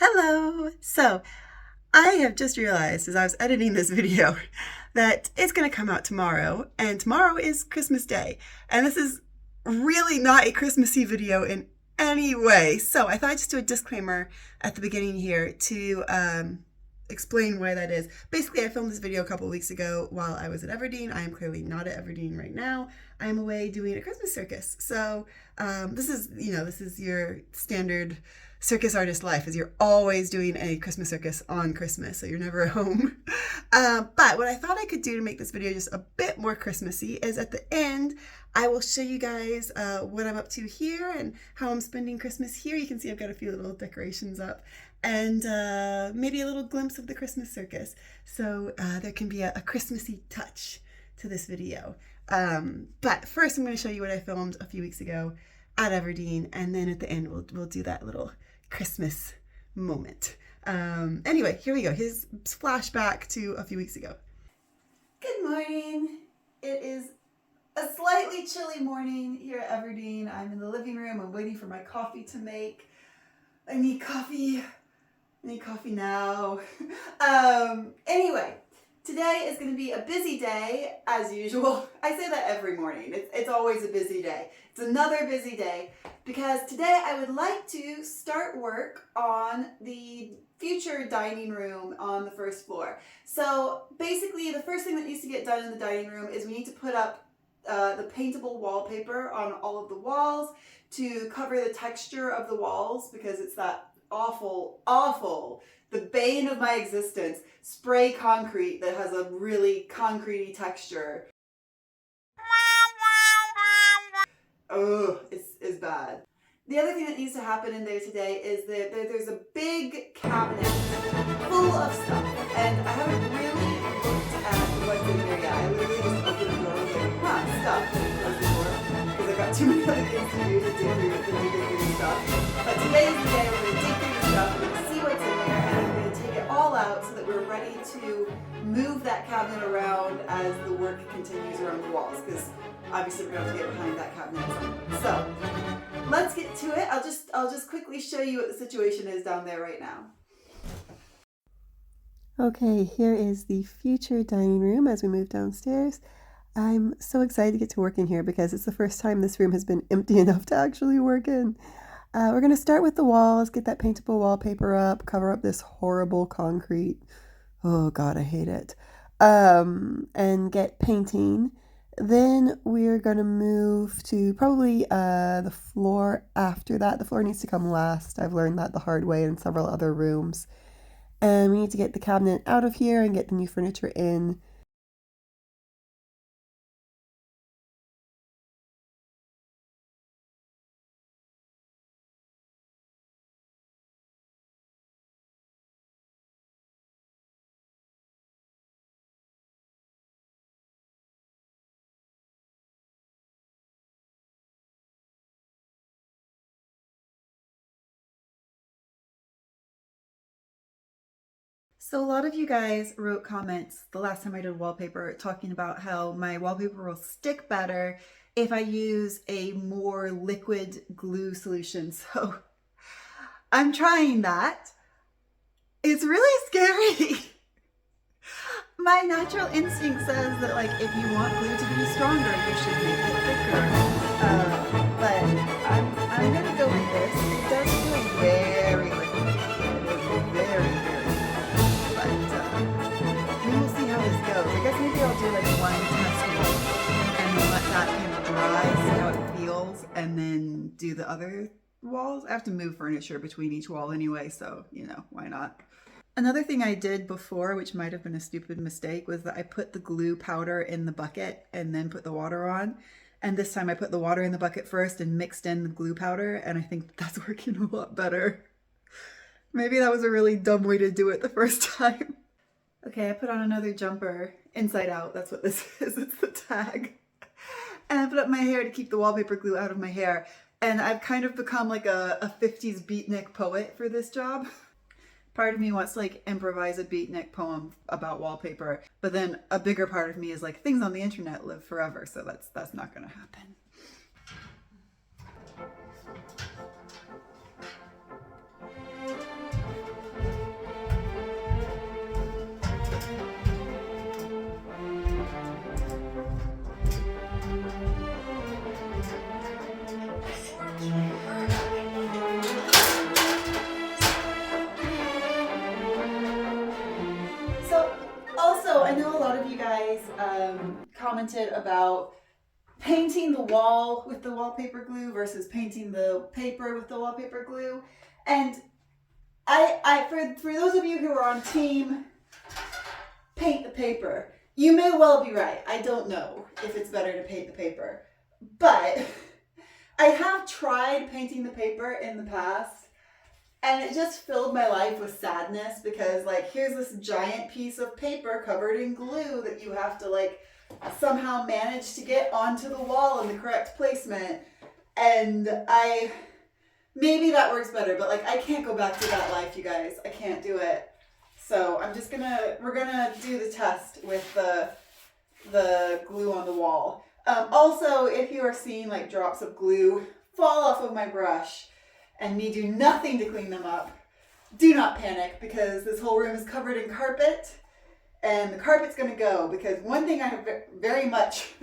Hello! So, I have just realized as I was editing this video that it's going to come out tomorrow, and tomorrow is Christmas Day. And this is really not a Christmassy video in any way. So, I thought I'd just do a disclaimer at the beginning here to explain why that is. Basically, I filmed this video a couple weeks ago while I was at Everdeen. I am clearly not at Everdeen right now. I am away doing a Christmas circus. So, this is your standard circus artist life, is you're always doing a Christmas circus on Christmas, so you're never at home. But what I thought I could do to make this video just a bit more Christmassy is at the end, I will show you guys what I'm up to here and how I'm spending Christmas here. You can see I've got a few little decorations up and maybe a little glimpse of the Christmas circus. So there can be a Christmassy touch to this video. But first I'm going to show you what I filmed a few weeks ago at Everdeen, and then at the end we'll do that little Christmas moment. Anyway, here we go. Here's flashback to a few weeks ago. Good morning. It is a slightly chilly morning here at Everdeen. I'm in the living room. I'm waiting for my coffee to make. I need coffee. Now. Anyway, today is going to be a busy day as usual. I say that every morning. It's always a busy day. It's another busy day because today I would like to start work on the future dining room on the first floor. So basically the first thing that needs to get done in the dining room is we need to put up the paintable wallpaper on all of the walls to cover the texture of the walls, because it's that awful, the bane of my existence, spray concrete that has a really concretey texture. Oh, it's bad. The other thing that needs to happen in there today is that there's a big cabinet full of stuff, and I haven't really looked at what's in there yet. I literally just opened the door and was like, stuff, close the door, because I've got too many other things to do to dig through the stuff. But today is the day I'm going to dig through the stuff, I'm going to see what's in there, and I'm going to take it all out so that we're ready to move that cabinet around as the work continues around the walls, because obviously we're going to have to get behind that cabinet. So let's get to it. I'll just quickly show you what the situation is down there right now. Okay, here is the future dining room as we move downstairs. I'm so excited to get to work in here because it's the first time this room has been empty enough to actually work in. We're going to start with the walls, get that paintable wallpaper up, cover up this horrible concrete. Oh God, I hate it. And get painting. Then we're going to move to probably the floor after that. The floor needs to come last. I've learned that the hard way in several other rooms. And we need to get the cabinet out of here and get the new furniture in. So a lot of you guys wrote comments the last time I did wallpaper talking about how my wallpaper will stick better if I use a more liquid glue solution. So I'm trying that. It's really scary. My natural instinct says that, like, if you want glue to be stronger, you should make it thicker. But I'm gonna go with this. It does feel very liquid. It is very we will see how this goes. I guess maybe I'll do like one test wall and then let that kind of dry, see how it feels, and then do the other walls. I have to move furniture between each wall anyway, so, you know, why not? Another thing I did before, which might have been a stupid mistake, was that I put the glue powder in the bucket and then put the water on. And this time I put the water in the bucket first and mixed in the glue powder, and I think that's working a lot better. Maybe that was a really dumb way to do it the first time. Okay, I put on another jumper, inside out, that's what this is, it's the tag. And I put up my hair to keep the wallpaper glue out of my hair. And I've kind of become like a 50s beatnik poet for this job. Part of me wants to like improvise a beatnik poem about wallpaper, but then a bigger part of me is like, things on the internet live forever, so that's not gonna happen. guys commented about painting the wall with the wallpaper glue versus painting the paper with the wallpaper glue. And for those of you who are on team paint the paper, you may well be right. I don't know if it's better to paint the paper, but I have tried painting the paper in the past, and it just filled my life with sadness because, like, here's this giant piece of paper covered in glue that you have to, like, somehow manage to get onto the wall in the correct placement. And maybe that works better, but, like, I can't go back to that life, you guys. I can't do it. So we're gonna do the test with the glue on the wall. Also, if you are seeing, like, drops of glue fall off of my brush and me do nothing to clean them up, do not panic, because this whole room is covered in carpet, and the carpet's gonna go, because one thing I have very much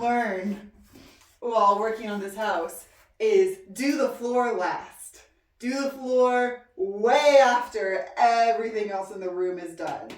learned while working on this house is do the floor last. Do the floor way after everything else in the room is done.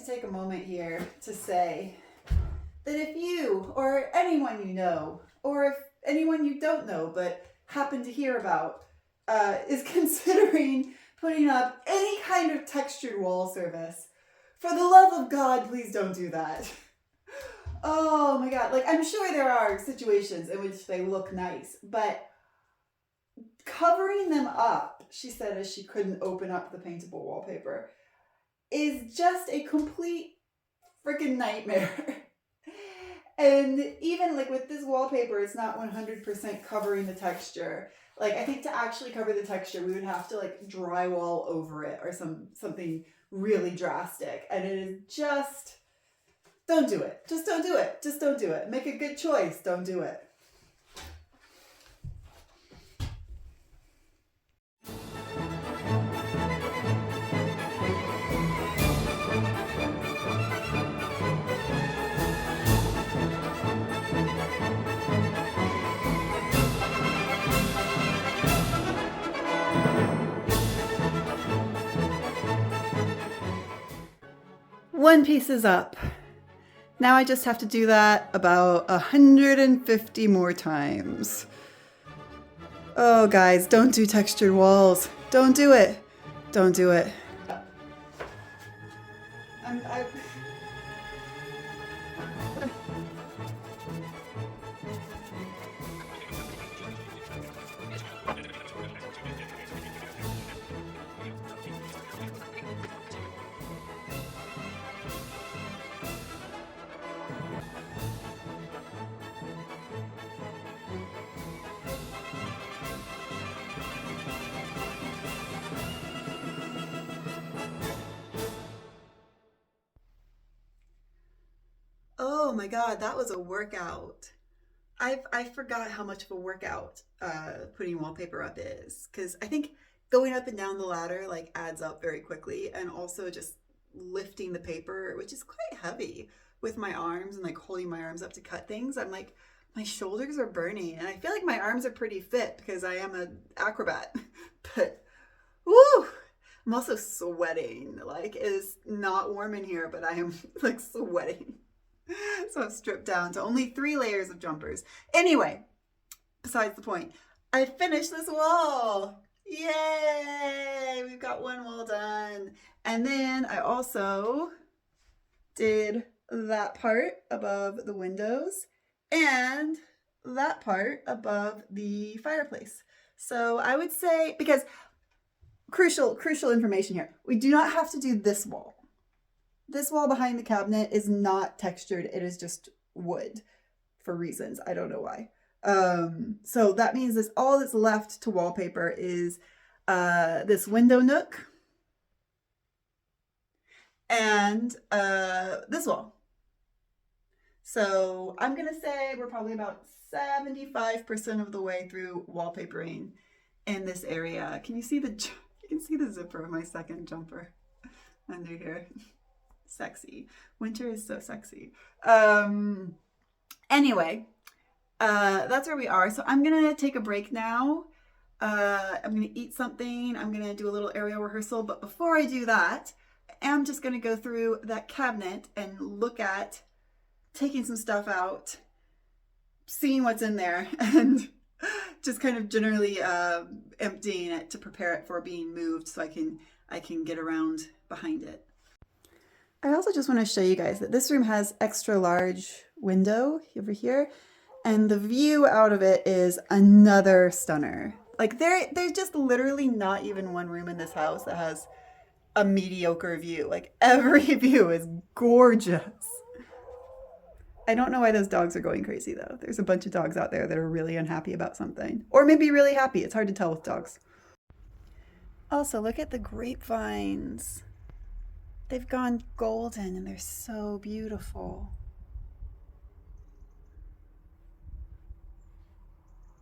Take a moment here to say that if you or anyone you know, or if anyone you don't know but happen to hear about, is considering putting up any kind of textured wall service, for the love of God, please don't do that. Oh my God, like, I'm sure there are situations in which they look nice, but covering them up, she said as she couldn't open up the paintable wallpaper, is just a complete freaking nightmare. And even, like, with this wallpaper, it's not 100% covering the texture. Like, I think to actually cover the texture, we would have to, like, drywall over it or something really drastic. And it is just, don't do it. Just don't do it. Just don't do it. Make a good choice. Don't do it. One piece is up. Now I just have to do that about 150 more times. Oh, guys, don't do textured walls. Don't do it. Don't do it. Oh my God, that was a workout. I forgot how much of a workout putting wallpaper up is, because I think going up and down the ladder, like, adds up very quickly, and also just lifting the paper, which is quite heavy, with my arms and, like, holding my arms up to cut things. I'm like, my shoulders are burning, and I feel like my arms are pretty fit because I am an acrobat, but woo! I'm also sweating. Like, it is not warm in here, but I am, like, sweating. So I've stripped down to only 3 layers of jumpers. Anyway, besides the point, I finished this wall. Yay! We've got one wall done. And then I also did that part above the windows and that part above the fireplace. So I would say, because crucial information here, we do not have to do this wall. This wall behind the cabinet is not textured. It is just wood for reasons. I don't know why. So that means all that's left to wallpaper is this window nook and this wall. So I'm gonna say we're probably about 75% of the way through wallpapering in this area. Can you see you can see the zipper of my second jumper under here. Sexy. Winter is so sexy. Anyway, that's where we are. So I'm gonna take a break now. I'm gonna eat something. I'm gonna do a little aerial rehearsal. But before I do that, I'm just gonna go through that cabinet and look at taking some stuff out, seeing what's in there, and just kind of generally emptying it to prepare it for being moved so I can get around behind it. I also just want to show you guys that this room has extra large window over here, and the view out of it is another stunner. Like there's just literally not even one room in this house that has a mediocre view. Like every view is gorgeous. I don't know why those dogs are going crazy though. There's a bunch of dogs out there that are really unhappy about something. Or maybe really happy. It's hard to tell with dogs. Also, look at the grapevines. They've gone golden and they're so beautiful.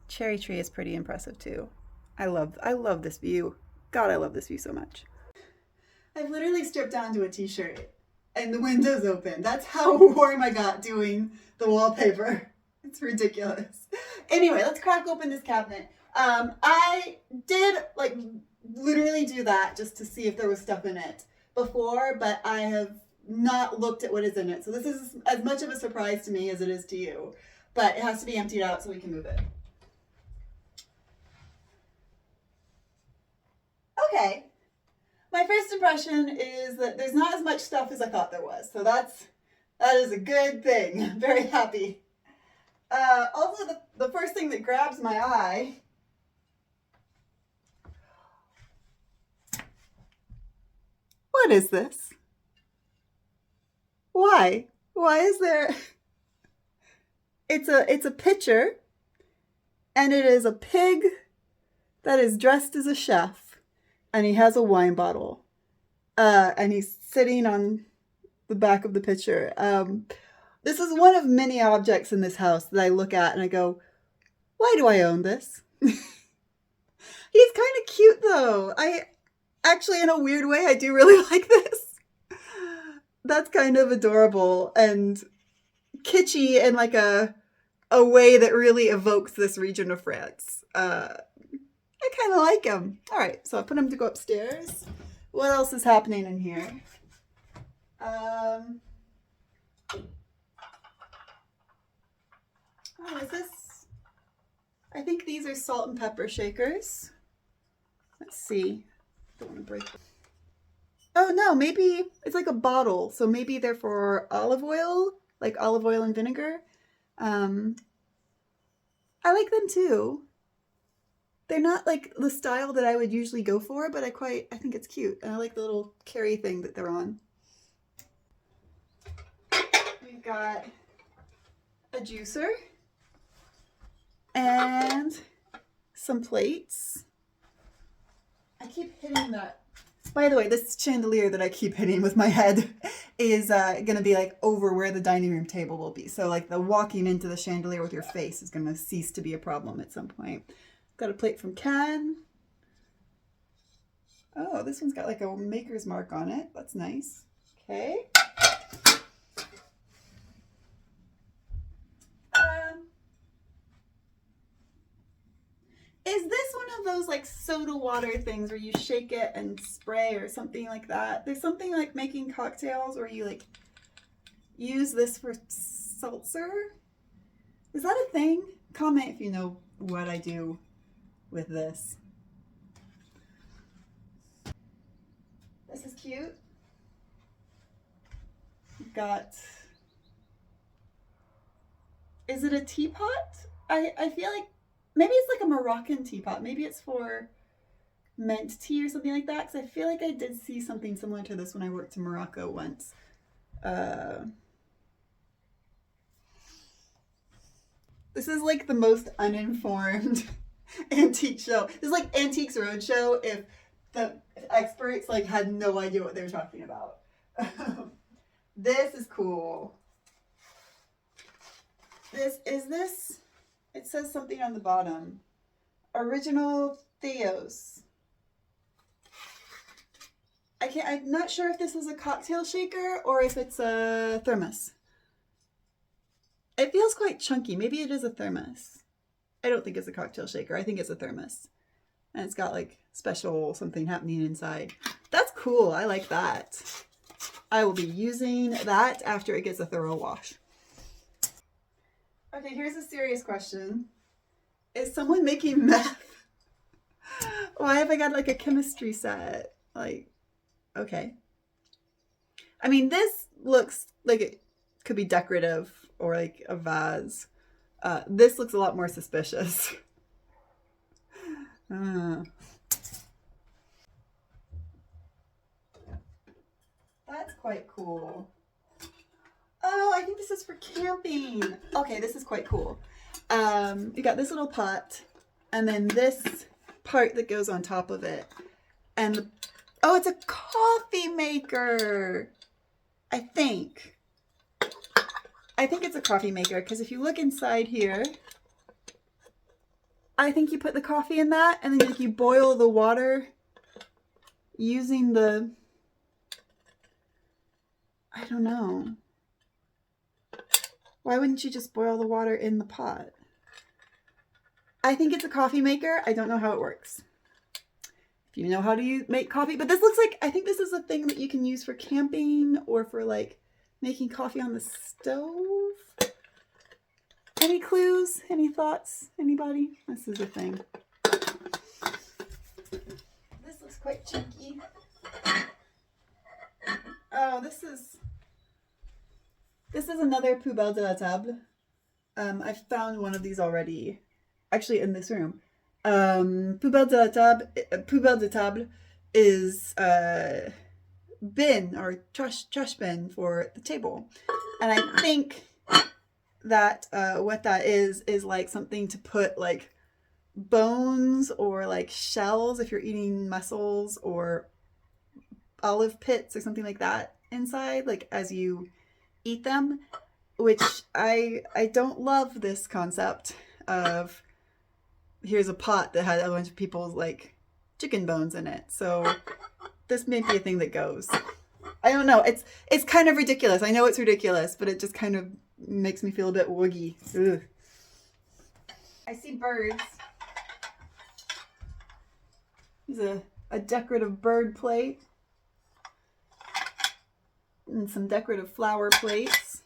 Cherry tree is pretty impressive too. I love this view. God, I love this view so much. I've literally stripped down to a t-shirt and the window's open. That's how warm I got doing the wallpaper. It's ridiculous. Anyway, let's crack open this cabinet. I did like literally do that just to see if there was stuff in it before, but I have not looked at what is in it. So this is as much of a surprise to me as it is to you, but it has to be emptied out so we can move it. Okay. My first impression is that there's not as much stuff as I thought there was. So that is a good thing. I'm very happy. Also, the first thing that grabs my eye what is this? Why? Why is there? It's a picture, and it is a pig that is dressed as a chef, and he has a wine bottle, and he's sitting on the back of the picture. This is one of many objects in this house that I look at and I go, why do I own this? He's kind of cute though. Actually, in a weird way, I do really like this. That's kind of adorable and kitschy in like a way that really evokes this region of France. I kind of like him. All right, so I put him to go upstairs. What else is happening in here? Oh, is this? I think these are salt and pepper shakers. Let's see. Don't want to break. Oh no, maybe it's like a bottle. So maybe they're for olive oil, like olive oil and vinegar. I like them too. They're not like the style that I would usually go for, but I think it's cute. And I like the little carry thing that they're on. We've got a juicer and some plates. I keep hitting that. By the way, this chandelier that I keep hitting with my head is going to be like over where the dining room table will be. So like the walking into the chandelier with your face is going to cease to be a problem at some point. Got a plate from Ken. Oh, this one's got like a maker's mark on it. That's nice. Okay. Is this one of those like soda water things where you shake it and spray or something like that? There's something like making cocktails where you like use this for seltzer. Is that a thing? Comment if you know what I do with this. This is cute. We've got, is it a teapot? I feel like maybe it's like a Moroccan teapot. Maybe it's for mint tea or something like that. Because I feel like I did see something similar to this when I worked in Morocco once. This is like the most uninformed antique show. This is like Antiques Roadshow if the experts like had no idea what they were talking about. This is cool. This, it says something on the bottom. Original Theos. I'm not sure if this is a cocktail shaker or if it's a thermos. It feels quite chunky. Maybe it is a thermos. I don't think it's a cocktail shaker. I think it's a thermos. And it's got like special something happening inside. That's cool. I like that. I will be using that after it gets a thorough wash. Okay, here's a serious question. Is someone making meth? Why have I got like a chemistry set? Like, okay. I mean, this looks like it could be decorative or like a vase. This looks a lot more suspicious. That's quite cool. Oh, I think this is for camping. Okay, this is quite cool. You got this little pot and then this part that goes on top of it. And oh, it's a coffee maker. I think it's a coffee maker because if you look inside here, I think you put the coffee in that and then you boil the water using the, I don't know. Why wouldn't you just boil the water in the pot? I think it's a coffee maker. I don't know how it works. If you know how to make coffee, but this looks like, I think this is a thing that you can use for camping or for like making coffee on the stove. Any clues? Any thoughts? Anybody? This is a thing. This looks quite chunky. Oh, this is another poubelle de la table. I've found one of these already, actually in this room. Poubelle de table is bin or trash bin for the table, and I think that what that is like something to put like bones or like shells if you're eating mussels or olive pits or something like that inside, like as you eat them, which I don't love this concept of here's a pot that had a bunch of people's like chicken bones in it. So this may be a thing that goes. I don't know. It's kind of ridiculous. I know it's ridiculous, but it just kind of makes me feel a bit woogie. Ugh. I see birds. There's a decorative bird plate. And some decorative flower plates.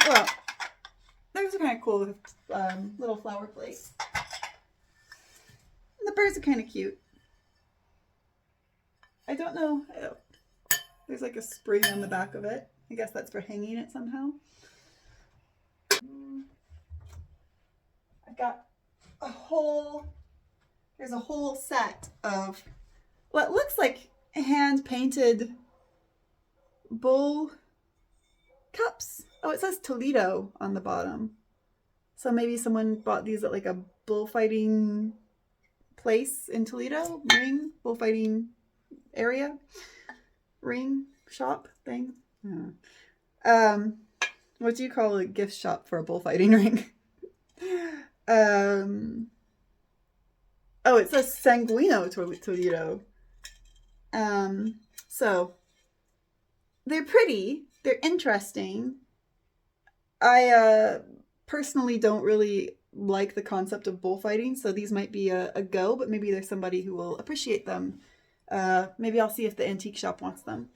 Well, those are kind of cool little flower plates. And the birds are kind of cute. I don't know. There's like a spring on the back of it. I guess that's for hanging it somehow. I've got there's a whole set of what looks like hand-painted bull cups. Oh, it says Toledo on the bottom. So maybe someone bought these at like a bullfighting place in Toledo, bullfighting area, ring shop thing. What do you call a gift shop for a bullfighting ring? Oh, it says Sanguino Toledo. So they're pretty, they're interesting. I personally don't really like the concept of bullfighting, so these might be a go, but maybe there's somebody who will appreciate them. Maybe I'll see if the antique shop wants them.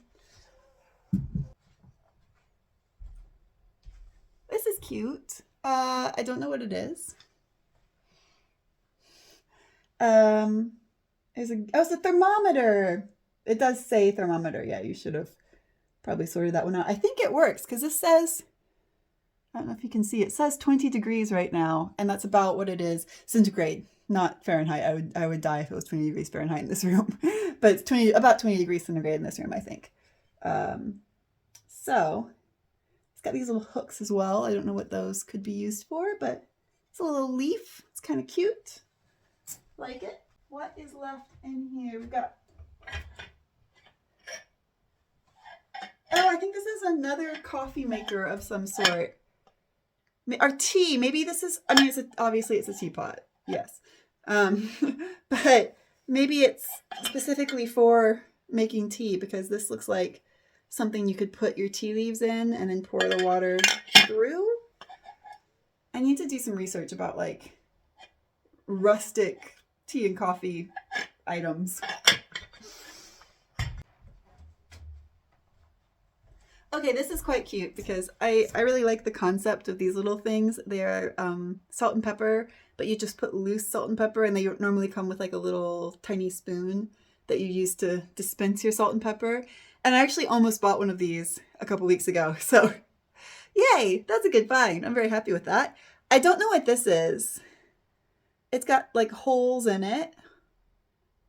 This is cute. I don't know what it is. It's a thermometer. It does say thermometer. Yeah, you should have probably sorted that one out. I think it works because this says, I don't know if you can see, it says 20 degrees right now, and that's about what it is. Centigrade, not Fahrenheit. I would die if it was 20 degrees Fahrenheit in this room. But it's about 20 degrees centigrade in this room, I think. So it's got these little hooks as well. I don't know what those could be used for, but it's a little leaf. It's kind of cute. Like it. What is left in here? We've got, oh, I think this is another coffee maker of some sort. Or tea. Maybe this is, I mean, obviously it's a teapot. Yes. But maybe it's specifically for making tea, because this looks like something you could put your tea leaves in and then pour the water through. I need to do some research about like rustic tea and coffee items. Okay, this is quite cute because I really like the concept of these little things. They're salt and pepper, but you just put loose salt and pepper, and they normally come with like a little tiny spoon that you use to dispense your salt and pepper. And I actually almost bought one of these a couple weeks ago. So yay, that's a good find. I'm very happy with that. I don't know what this is. It's got like holes in it.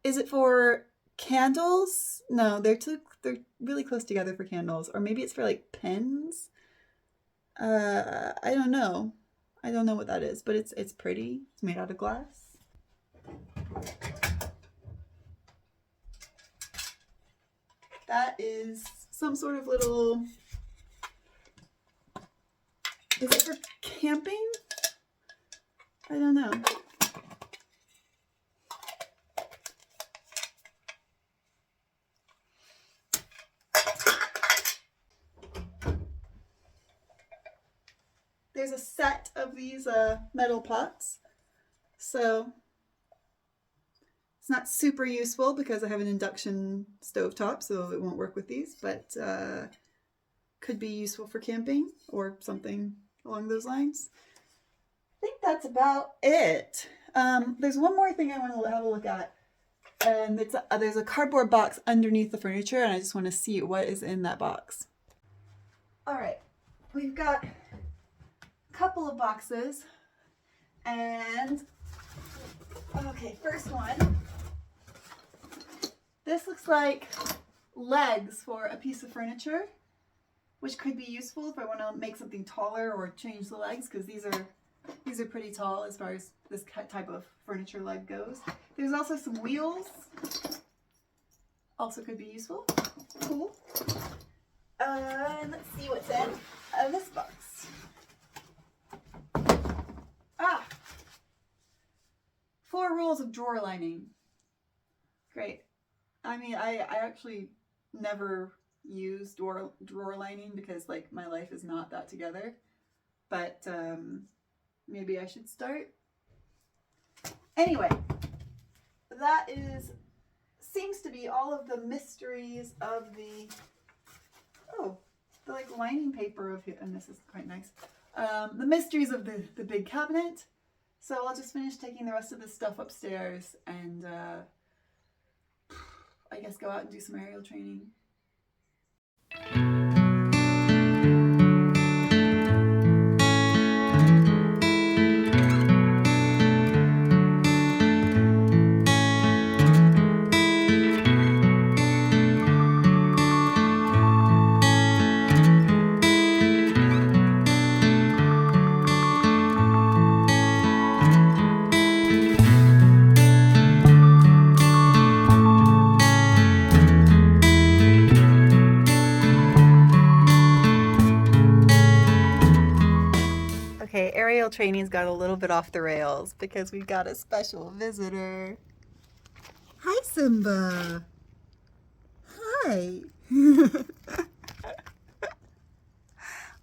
Is it for candles? No, they're really close together for candles. Or maybe it's for like pens. I don't know. I don't know what that is, but it's pretty. It's made out of glass. That is some sort of little, is it for camping? I don't know. There's a set of these metal pots. So it's not super useful because I have an induction stovetop, so it won't work with these, but could be useful for camping or something along those lines. I think that's about it. There's one more thing I want to have a look at, and there's a cardboard box underneath the furniture, and I just want to see what is in that box. All right, we've got a couple of boxes, and okay, first one. This looks like legs for a piece of furniture, which could be useful if I want to make something taller or change the legs, because these are pretty tall as far as this type of furniture leg goes. There's also some wheels, also could be useful. Cool. Let's see what's in this box. Ah! 4 rolls of drawer lining. Great. I mean, I actually never use drawer lining because like my life is not that together, but maybe I should start. Anyway, that seems to be all of the mysteries of the like lining paper of it, and this is quite nice. The mysteries of the big cabinet. So I'll just finish taking the rest of this stuff upstairs and I guess go out and do some aerial training. Okay, aerial training's got a little bit off the rails because we've got a special visitor. Hi, Simba. Hi.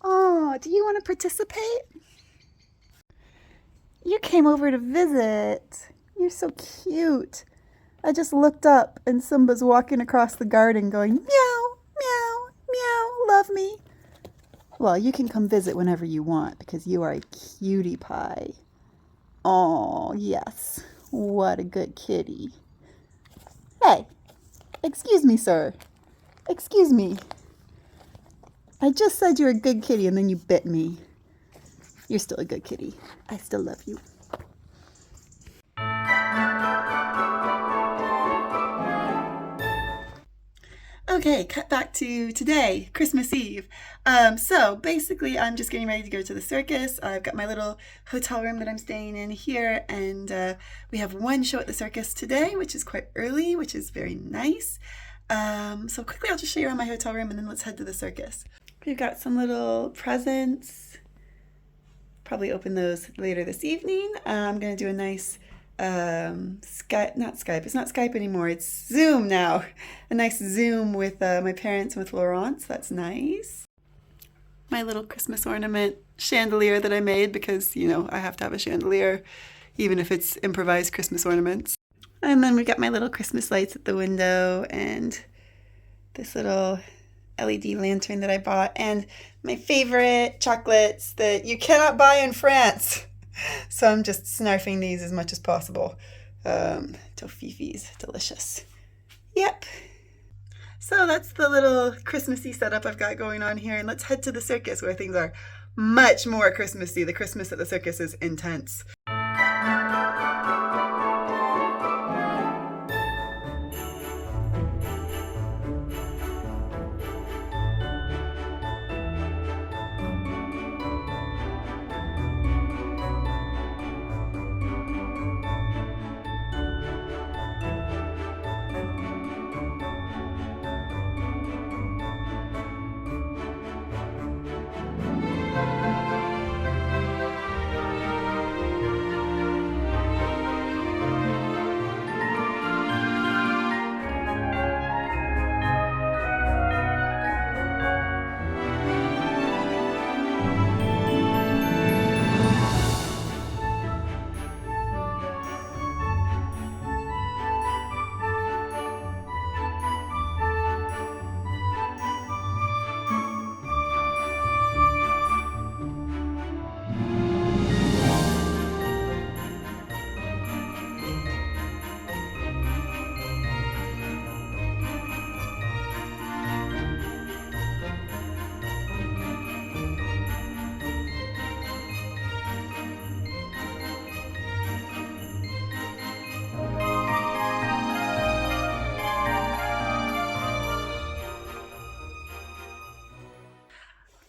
Oh, do you want to participate? You came over to visit. You're so cute. I just looked up and Simba's walking across the garden going, meow, meow, meow, love me. Well, you can come visit whenever you want because you are a cutie pie. Oh, yes. What a good kitty. Hey, excuse me, sir. Excuse me. I just said you're a good kitty and then you bit me. You're still a good kitty. I still love you. Okay, cut back to today, Christmas Eve. So basically I'm just getting ready to go to the circus. I've got my little hotel room that I'm staying in here, and we have one show at the circus today, which is quite early, which is very nice. So quickly I'll just show you around my hotel room and then let's head to the circus. We've got some little presents. Probably open those later this evening. I'm going to do a nice Skype, not Skype, it's not Skype anymore, it's Zoom now. A nice Zoom with my parents and with Laurent, so that's nice. My little Christmas ornament chandelier that I made because, you know, I have to have a chandelier, even if it's improvised Christmas ornaments. And then we got my little Christmas lights at the window and this little LED lantern that I bought and my favorite chocolates that you cannot buy in France. So I'm just snarfing these as much as possible. Tofifi's delicious. Yep. So that's the little Christmassy setup I've got going on here. And let's head to the circus where things are much more Christmassy. The Christmas at the circus is intense.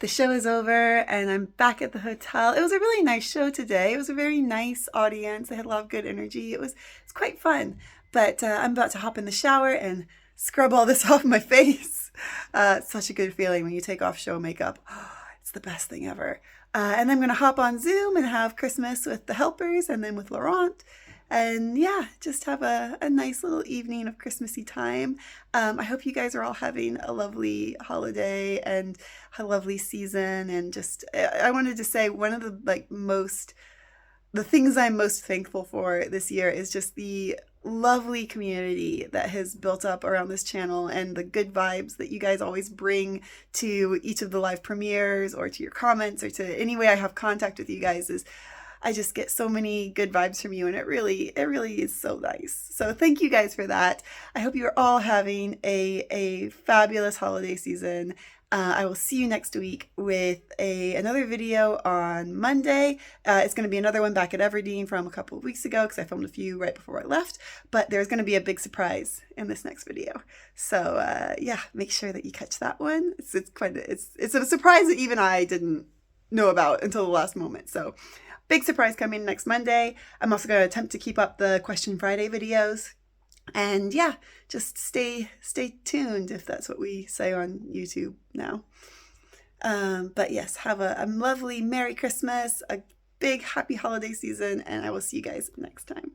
The show is over and I'm back at the hotel. It was a really nice show today. It was a very nice audience. They had a lot of good energy. It's quite fun. But I'm about to hop in the shower and scrub all this off my face. It's such a good feeling when you take off show makeup. Oh, it's the best thing ever. And I'm going to hop on Zoom and have Christmas with the helpers and then with Laurent. And yeah, just have a nice little evening of Christmassy time. I hope you guys are all having a lovely holiday and a lovely season. And just, I wanted to say one of the things I'm most thankful for this year is just the lovely community that has built up around this channel and the good vibes that you guys always bring to each of the live premieres or to your comments or to any way I have contact with you guys. I just get so many good vibes from you and it really is so nice. So thank you guys for that. I hope you are all having a fabulous holiday season. I will see you next week with another video on Monday. It's going to be another one back at Everdeen from a couple of weeks ago because I filmed a few right before I left, but there's going to be a big surprise in this next video. So yeah, make sure that you catch that one. It's a surprise that even I didn't know about until the last moment. So big surprise coming next Monday. I'm also going to attempt to keep up the Question Friday videos. And yeah, just stay tuned if that's what we say on YouTube now. But yes, have a lovely Merry Christmas, a big happy holiday season, and I will see you guys next time.